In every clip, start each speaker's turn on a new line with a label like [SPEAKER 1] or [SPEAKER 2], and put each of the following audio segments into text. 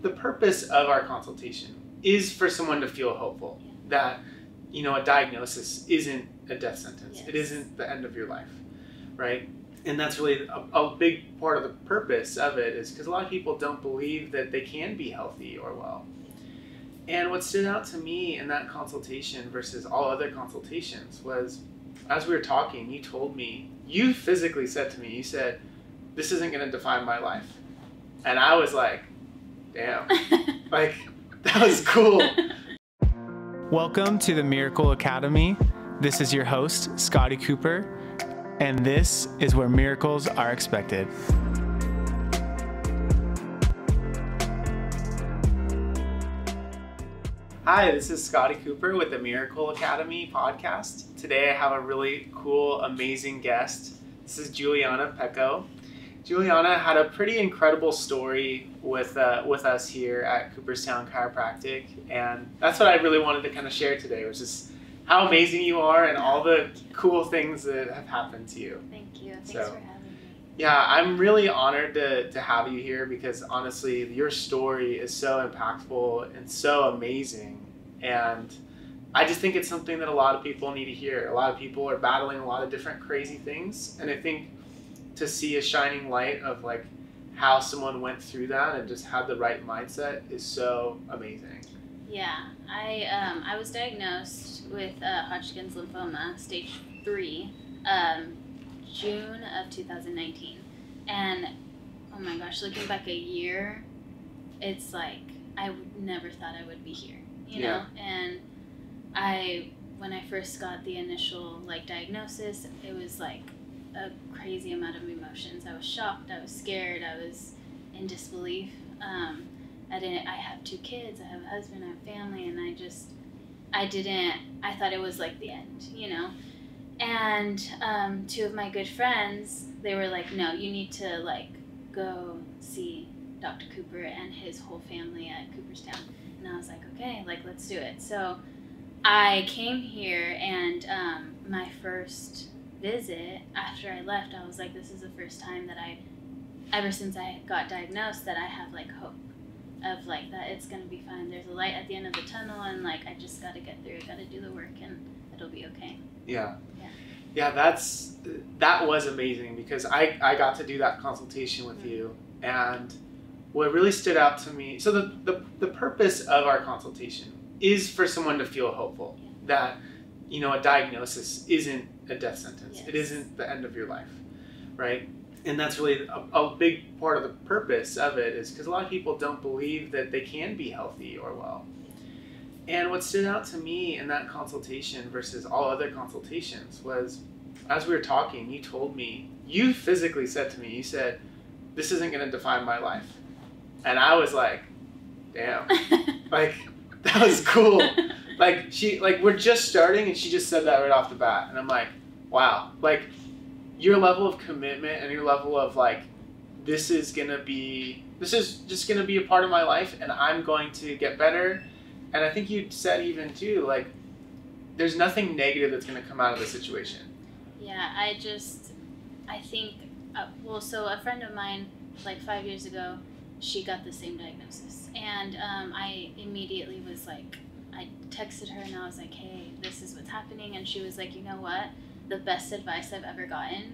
[SPEAKER 1] the purpose of our consultation is for someone to feel hopeful that, a diagnosis isn't a death sentence. It isn't the end of your life, right? And that's really a big part of the purpose of it, is because a lot of people don't believe that they can be healthy or well. And what stood out to me in that consultation versus all other consultations was, as we were talking, you physically said to me, you said, "This isn't going to define my life." And I was like, damn, like, that was cool.
[SPEAKER 2] Welcome to the Miracle Academy. This is your host, Scotty Cooper, and this is where miracles are expected.
[SPEAKER 1] Hi, this is Scotty Cooper with the Miracle Academy podcast. Today I have a really cool, amazing guest. This is Giuliana Peko. Giuliana had a pretty incredible story with us here at Cooperstown Chiropractic, and that's what I really wanted to kind of share today, was just how amazing you are and all the cool things that have happened to you.
[SPEAKER 3] Thank you. Thanks for having me.
[SPEAKER 1] Yeah, I'm really honored to have you here, because honestly, your story is so impactful and so amazing, and I just think it's something that a lot of people need to hear. A lot of people are battling a lot of different crazy things, and I think to see a shining light of like how someone went through that and just had the right mindset is so amazing.
[SPEAKER 3] Yeah, I was diagnosed with Hodgkin's lymphoma, stage 3, June of 2019, and oh my gosh, looking back a year, it's like I never thought I would be here, you know. And when I first got the initial diagnosis, it was like a crazy amount of emotions. I was shocked, I was scared, I was in disbelief. I have 2 kids, I have a husband, I have family, and I thought it was like the end, you know. And 2 of my good friends, they were like, no, you need to go see Dr. Cooper and his whole family at Cooperstown. And I was like, okay, let's do it. So I came here, and my first visit after I left, I was like, this is the first time that ever since I got diagnosed, that I have hope of that it's gonna be fine. There's a light at the end of the tunnel, and I just gotta get through it, gotta do the work, and it'll be okay.
[SPEAKER 1] Yeah, that was amazing, because I got to do that consultation with you, and what really stood out to me, so the purpose of our consultation is for someone to feel hopeful that a diagnosis isn't a death sentence. It isn't the end of your life, right? And that's really a big part of the purpose of it, is because a lot of people don't believe that they can be healthy or well. And what stood out to me in that consultation versus all other consultations was, as we were talking, you physically said to me, you said, "This isn't going to define my life." And I was like, damn, that was cool. We're just starting, and she just said that right off the bat, and I'm like, wow, your level of commitment and your level of this is just gonna be a part of my life, and I'm going to get better. And I think you said even too, there's nothing negative that's gonna come out of the situation.
[SPEAKER 3] Yeah, I think, so a friend of mine, 5 years ago, she got the same diagnosis, and I immediately was I texted her, and I was like, hey, this is what's happening. And she was like, you know what? The best advice I've ever gotten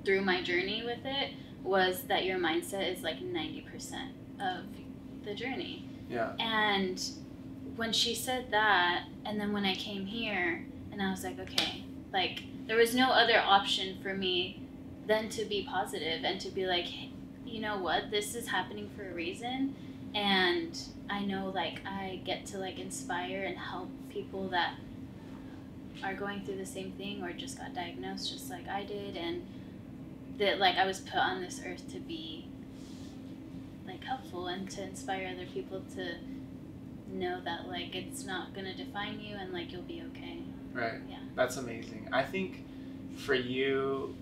[SPEAKER 3] through my journey with it was that your mindset is 90% of the journey.
[SPEAKER 1] Yeah.
[SPEAKER 3] And when she said that, and then when I came here, and I was like, okay, there was no other option for me than to be positive and to be like, hey, you know what? This is happening for a reason. And I know I get to inspire and help people that are going through the same thing or just got diagnosed just like I did, and that I was put on this earth to be helpful and to inspire other people to know that it's not gonna define you, and you'll be okay.
[SPEAKER 1] Right.
[SPEAKER 3] Yeah.
[SPEAKER 1] That's amazing. I think for you,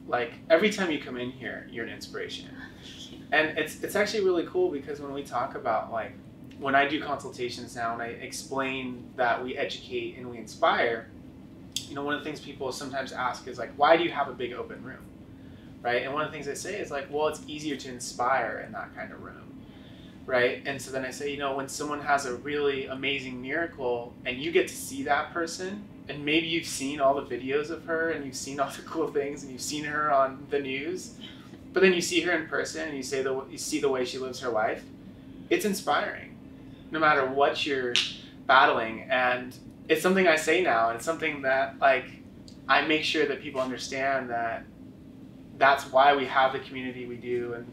[SPEAKER 1] every time you come in here, you're an inspiration. And it's actually really cool, because when we talk about when I do consultations now and I explain that we educate and we inspire, one of the things people sometimes ask is why do you have a big open room, right? And one of the things I say is well, it's easier to inspire in that kind of room. right? And so then I say, when someone has a really amazing miracle and you get to see that person, and maybe you've seen all the videos of her and you've seen all the cool things and you've seen her on the news, but then you see her in person and you see the way she lives her life, it's inspiring, no matter what you're battling. And it's something I say now, and it's something that I make sure that people understand that that's why we have the community we do, and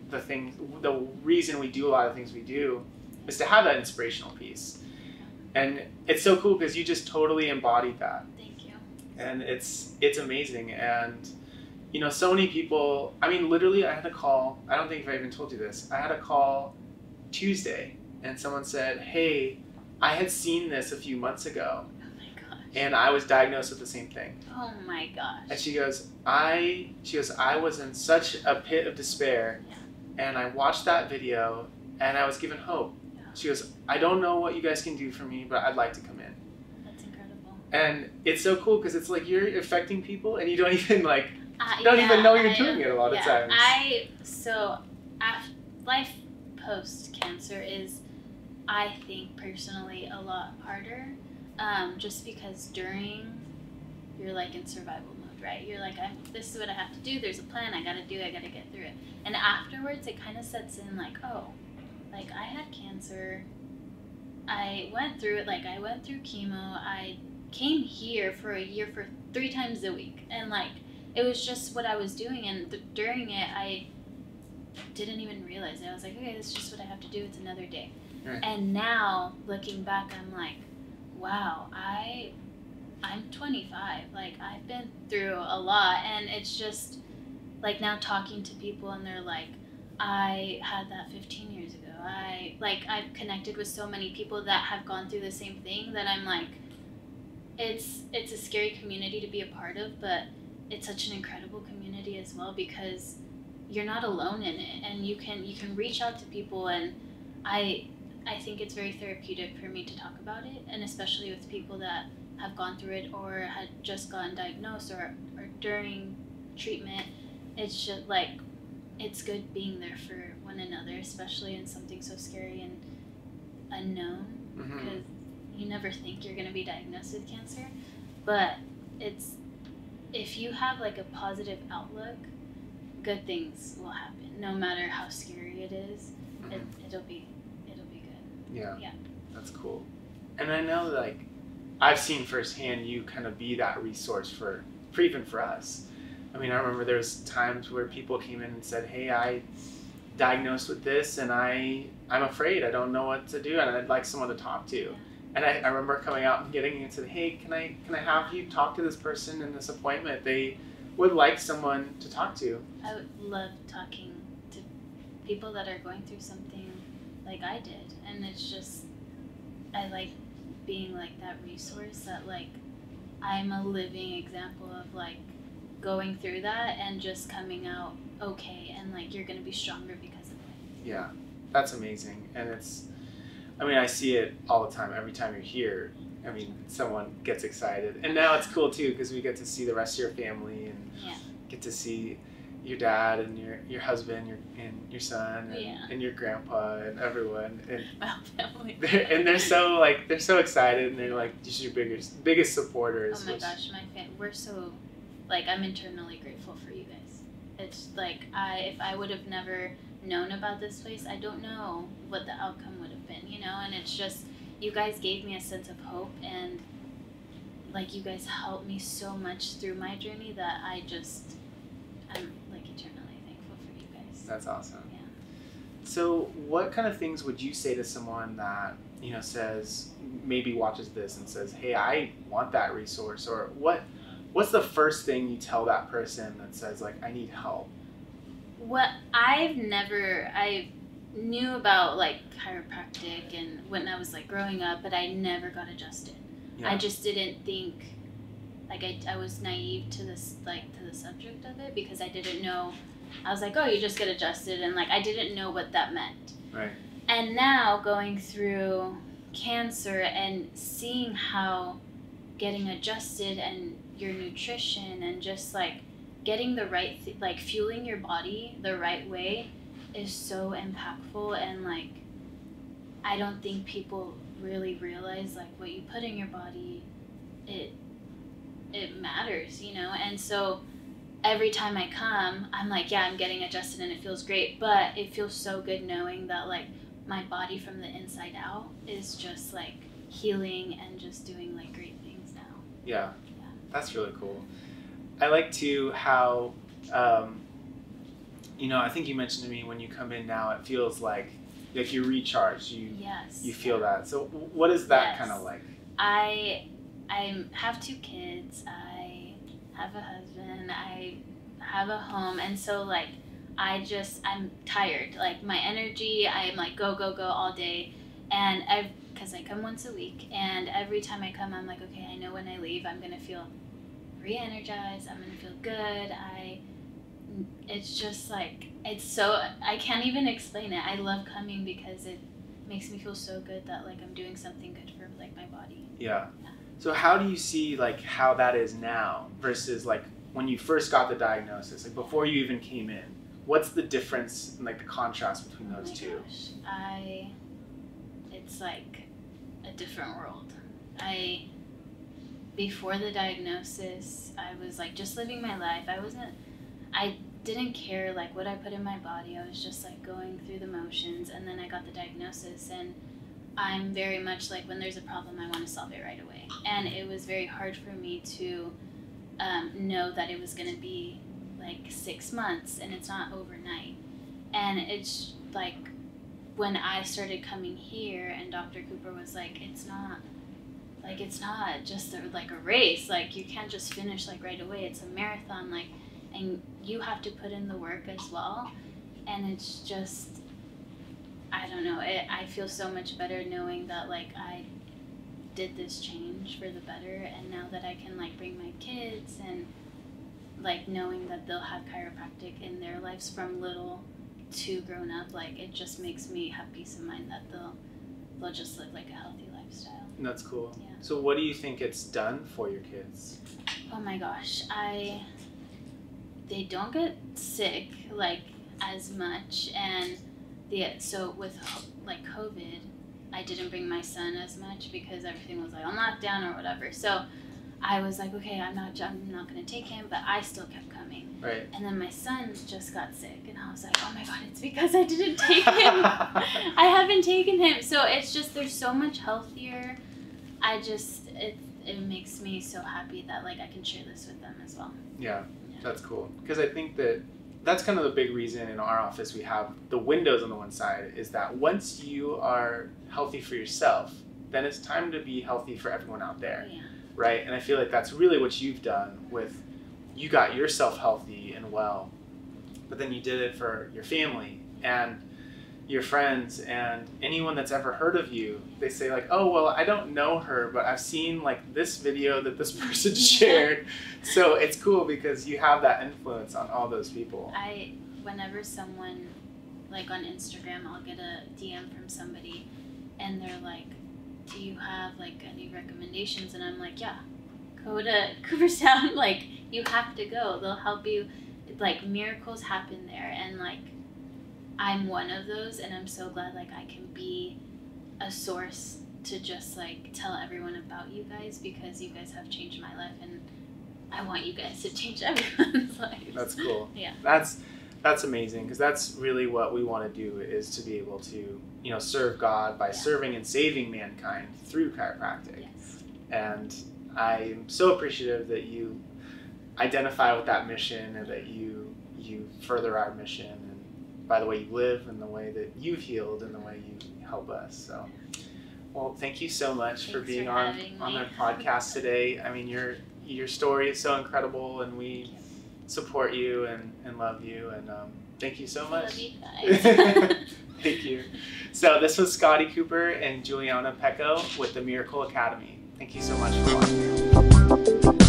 [SPEAKER 1] the reason we do a lot of things we do is to have that inspirational piece. And it's so cool because you just totally embodied that.
[SPEAKER 3] Thank you.
[SPEAKER 1] And it's amazing. And so many people, literally I had a call, I don't think I even told you this, I had a call Tuesday and someone said, hey, I had seen this a few months ago. And I was diagnosed with the same thing.
[SPEAKER 3] Oh my gosh.
[SPEAKER 1] And she goes, I was in such a pit of despair, and I watched that video and I was given hope. Yeah. She goes, I don't know what you guys can do for me, but I'd like to come in.
[SPEAKER 3] That's incredible.
[SPEAKER 1] And it's so cool because it's like you're affecting people and you don't even even know you're doing it a lot of times.
[SPEAKER 3] Life post cancer is, I think personally, a lot harder. Just because during, you're like in survival mode, right? You're like, this is what I have to do. There's a plan I gotta get through it. And afterwards, it kind of sets in like, oh, like I had cancer. I went through it. Like I went through chemo. I came here for a year for 3 times a week. And like, it was just what I was doing. And during it, I didn't even realize it. I was like, okay, this is just what I have to do. It's another day. Right. And now looking back, I'm like, wow, I'm 25. Like I've been through a lot, and it's just like now talking to people and they're like, I had that 15 years ago. I've connected with so many people that have gone through the same thing that I'm like, it's a scary community to be a part of, but it's such an incredible community as well because you're not alone in it, and you can reach out to people. And I think it's very therapeutic for me to talk about it, and especially with people that have gone through it or had just gotten diagnosed or during treatment. It's just like, it's good being there for one another, especially in something so scary and unknown, because you never think you're going to be diagnosed with cancer. But if you have like a positive outlook, good things will happen, no matter how scary it is. It'll be good.
[SPEAKER 1] Yeah, that's cool. And I know like I've seen firsthand you kind of be that resource for even for us. I mean, I remember there's times where people came in and said, hey, I diagnosed with this and I'm afraid, I don't know what to do, and I'd like someone to talk to. And I remember coming out and getting you and said, hey, can I have you talk to this person in this appointment? They would like someone to talk to.
[SPEAKER 3] I would love talking to people that are going through something like I did. And it's just, I like being like that resource that like, I'm a living example of like going through that and just coming out okay, and like you're gonna be stronger because of it.
[SPEAKER 1] Yeah, that's amazing. And I see it all the time. Every time you're here, someone gets excited. And now it's cool too because we get to see the rest of your family and get to see your dad and your husband, your son and your grandpa and everyone. And
[SPEAKER 3] my family.
[SPEAKER 1] They're so excited, and they're like just your biggest supporters.
[SPEAKER 3] Oh my gosh, we're so like, I'm internally grateful for you guys. It's like if I would have never known about this place, I don't know what the outcome would have been, and it's just, you guys gave me a sense of hope, and like you guys helped me so much through my journey that I'm like eternally thankful for you guys.
[SPEAKER 1] That's awesome.
[SPEAKER 3] Yeah.
[SPEAKER 1] So what kind of things would you say to someone that, says, maybe watches this and says, hey, I want that resource, or what's the first thing you tell that person that says like, I need help?
[SPEAKER 3] I knew about like chiropractic and when I was like growing up, but I never got adjusted. Yeah. I just didn't think, like I was naive to this, like to the subject of it, because I didn't know. I was like, oh, you just get adjusted, and like I didn't know what that meant.
[SPEAKER 1] Right.
[SPEAKER 3] And now going through cancer and seeing how getting adjusted and your nutrition and just like getting the right fueling your body the right way is so impactful, and like I don't think people really realize like what you put in your body, it matters, you know. And so every time I come, I'm like, yeah, I'm getting adjusted and it feels great, but it feels so good knowing that like my body from the inside out is just like healing and just doing like great things now.
[SPEAKER 1] Yeah. That's really cool. I like too how, you know, I think you mentioned to me when you come in now, it feels like you're recharged. You feel that. So what is that kind of like?
[SPEAKER 3] I have 2 kids. I have a husband. I have a home. And so like, I'm tired. Like my energy, I am like, go, go, go all day. And because I come once a week, and every time I come, I'm like, okay, I know when I leave, I'm going to feel re-energized. I'm going to feel good. It's just like, I can't even explain it. I love coming because it makes me feel so good that like I'm doing something good for like my body.
[SPEAKER 1] Yeah. So how do you see like how that is now versus like when you first got the diagnosis, like before you even came in? What's the difference and like the contrast between those two?
[SPEAKER 3] Gosh. It's like a different world. Before the diagnosis, I was like just living my life. I didn't care like what I put in my body. I was just like going through the motions, and then I got the diagnosis, and I'm very much like when there's a problem, I want to solve it right away. And it was very hard for me to know that it was going to be like 6 months, and it's not overnight. And it's like when I started coming here, and Dr. Cooper was like, it's not just like a race. Like you can't just finish like right away. It's a marathon. Like, and you have to put in the work as well. And it's just, I don't know. I feel so much better knowing that like I did this change for the better, and now that I can like bring my kids, and like knowing that they'll have chiropractic in their lives from little to grown up, like it just makes me have peace of mind that they'll just live like a healthy lifestyle.
[SPEAKER 1] That's cool.
[SPEAKER 3] Yeah.
[SPEAKER 1] So what do you think it's done for your kids?
[SPEAKER 3] Oh my gosh, they don't get sick like as much, and so with like COVID, I didn't bring my son as much because everything was like on lockdown or whatever. So I was like, okay, I'm not going to take him, but I still kept coming.
[SPEAKER 1] Right.
[SPEAKER 3] And then my son just got sick, and I was like, oh my God, it's because I didn't take him. I haven't taken him. So it's just, they're so much healthier. It makes me so happy that like I can share this with them as well.
[SPEAKER 1] Yeah, that's cool. Because I think that's kind of the big reason in our office we have the windows on the one side, is that once you are healthy for yourself, then it's time to be healthy for everyone out there.
[SPEAKER 3] Yeah.
[SPEAKER 1] Right? And I feel like that's really what you've done with, you got yourself healthy and well, but then you did it for your family and your friends and anyone that's ever heard of you. They say like, oh, well, I don't know her, but I've seen like this video that this person shared. So it's cool because you have that influence on all those people.
[SPEAKER 3] Whenever someone, like on Instagram, I'll get a DM from somebody and they're like, do you have like any recommendations? And I'm like, yeah, go to Cooperstown. Like, you have to go. They'll help you. Like, miracles happen there, and like I'm one of those, and I'm so glad like I can be a source to just like tell everyone about you guys, because you guys have changed my life, and I want you guys to change everyone's life.
[SPEAKER 1] That's cool.
[SPEAKER 3] Yeah.
[SPEAKER 1] That's amazing, because that's really what we want to do, is to be able to, you know, serve God by serving and saving mankind through chiropractic.
[SPEAKER 3] Yes.
[SPEAKER 1] And I'm so appreciative that you identify with that mission, and that you further our mission, and by the way you live, and the way that you've healed, and the way you help us. So, well, thank you so much for being on our podcast today. I mean, your story is so incredible, and we support you and love you, and thank you so much.
[SPEAKER 3] Love you guys.
[SPEAKER 1] Thank you. So this was Scotty Cooper and Giuliana Peko with the Miracle Academy. Thank you so much for watching.